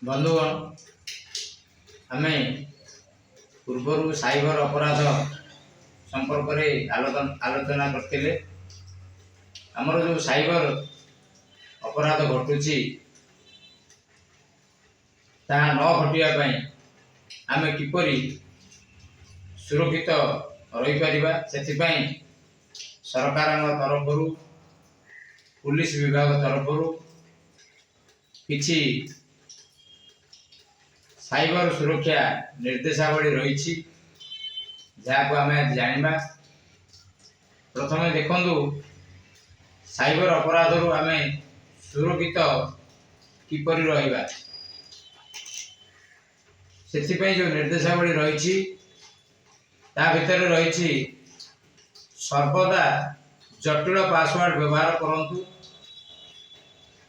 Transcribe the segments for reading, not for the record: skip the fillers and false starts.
बंधुगण आम पूर्वर साइबर अपराध संपर्क में आलोचना करते आमर जो साइबर अपराध घटुची ताहा न घटिया आम किपरि सुरक्षित रही परिबा सेथिपाई सरकार तरफ पुलिस विभाग तरफ किछि साइबर सुरक्षा निर्देशावली रही जहाँ आम जाना। प्रथम देखु साइबर अपराध रु आम सुरक्षित किपरि रहिबा सेथिपाई जो निर्देशावली रही ता भितर रही सर्वदा जटिल पासवर्ड व्यवहार करंतु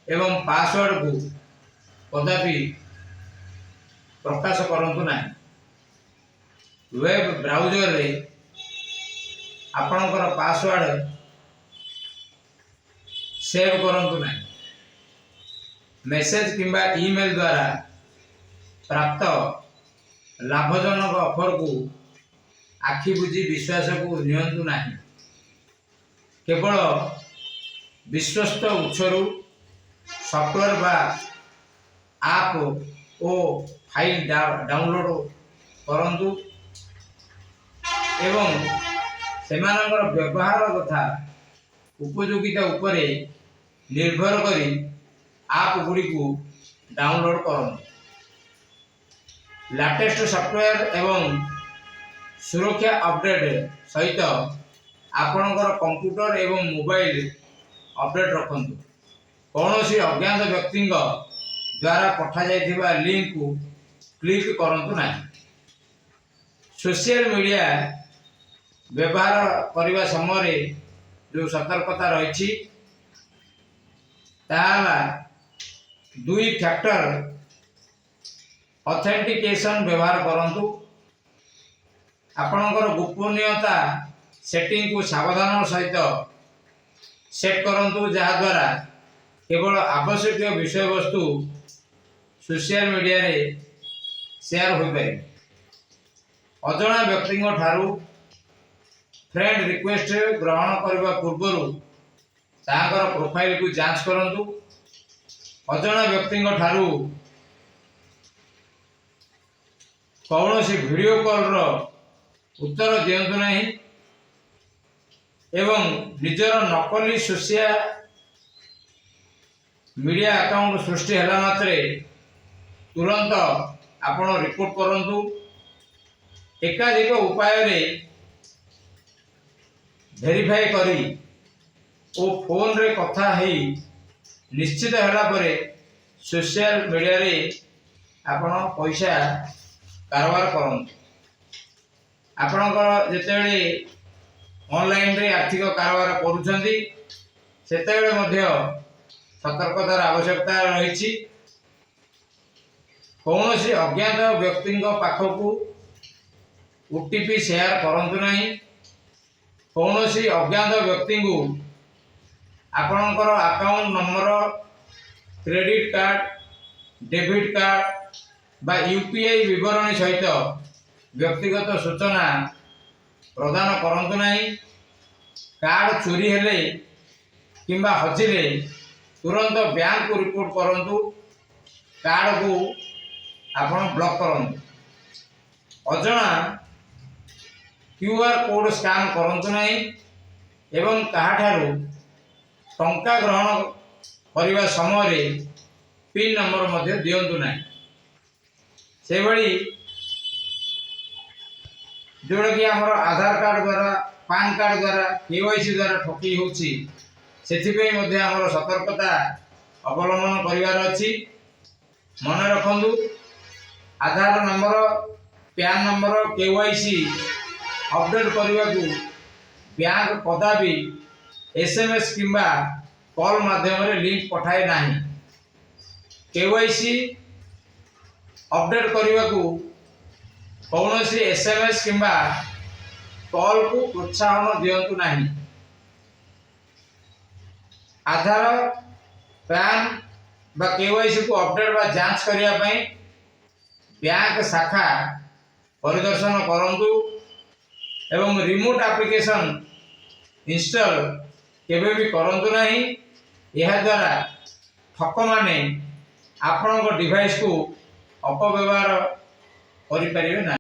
एवं पासवर्ड को कदापि प्रकाश करंतु नहीं। वेब ब्राउजर रे आपणकर पासवर्ड सेव करंतु नहीं। मेसेज किंबा ईमेल द्वारा प्राप्त लाभजनक ऑफर को आखि बुझी विश्वास को नियंतु नहीं। केवल विश्वस्त उत्सरू सॉफ्टवेयर बा आप ओ फाइल डाउनलोड करंतु एवं सेमानकर व्यवहार तथा उपयोगिता उपरे निर्भर करी आप गुड़ी को डाउनलोड करंतु। लेटेस्ट सॉफ्टवेयर एवं सुरक्षा अपडेट सहित आपणकर कंप्यूटर एवं मोबाइल अपडेट रखंतु। कौनसी अज्ञात व्यक्ति द्वारा पठा जाइथिबा लिंक को क्लिक करंतु नहीं। सोशल मीडिया व्यवहार करने समय जो सतर्कता रही दुई फैक्टर ऑथेंटिकेशन व्यवहार करंतु। आपणकर गोपनीयता सेटिंग को सावधान सहित सेट करंतु जहाँ द्वारा केवल आवश्यक विषय वस्तु सोशल मीडिया रे शेयर हो पाए। अजणा व्यक्ति ठारू फ्रेंड रिक्वेस्ट ग्रहण करने पूर्व तांकर प्रोफाइल को जांच करंतु। अजणा व्यक्ति ठारू कौनसी वीडियो कॉल रो उत्तर दियंतु नहीं एवं निजर नकली सोशल मीडिया अकाउंट सृष्टि हैला मात्रे तुरंत आपण रिपोर्ट करंतु। एकाधिक उपाय रे वेरीफाई करी ओ फोन रे कथा हेई निश्चित हैला परे सोशल मीडिया रे आपण पैसा कारोबार करंतु। आपणकर जेतेबेले ऑनलाइन रे आर्थिक कारोबार करूछंती सेतेबेले मध्य सतर्कतार आवश्यकता रही। कौन सी अज्ञात व्यक्ति पाखकू ओटीपी शेयर करंतु नहीं। कौन सी अज्ञात व्यक्ति को आपणकर account number credit card debit card बा यूपीआई विवरणी सहित व्यक्तिगत सूचना प्रदान करंतु नहीं। कार्ड चोरी हेले किंबा हजिले तुरंत बैंक को रिपोर्ट करंतु। कार्ड को आपण ब्लॉक करंतु। अजणा क्यूआर कोड स्कैन करंतु नहीं एवं कहाठारू टंका ग्रहण करने समय पिन नंबर मध्य दियंतु नहीं। से भली जोड़ा कि आमर आधार कार्ड द्वारा पान कार्ड द्वारा केवाईसी द्वारा ठकी होछि सेथिपई मध्य आमर सतर्कता अवलंबन करिवार अछि। मन रखंदु Aadhaar number PAN number KYC update करने को बैंक कदापि एसएमएस किंबा कॉल माध्यम रे लिंक पठाए नाही। केवाईसी अपडेट करने को कौन सी एसएमएस किंबा कॉल को प्रोत्साहन दियंतु नाही। आधार पैन बा केवाईसी को अपडेट बा जांच करिया पई बैंक शाखा परिदर्शन करंतु एवं रिमोट एप्लिकेशन इंस्टॉल केबे भी करंतु नहीं। यह द्वारा ठक माने आपण डिवाइस को अपव्यवहार करि परिबे ना।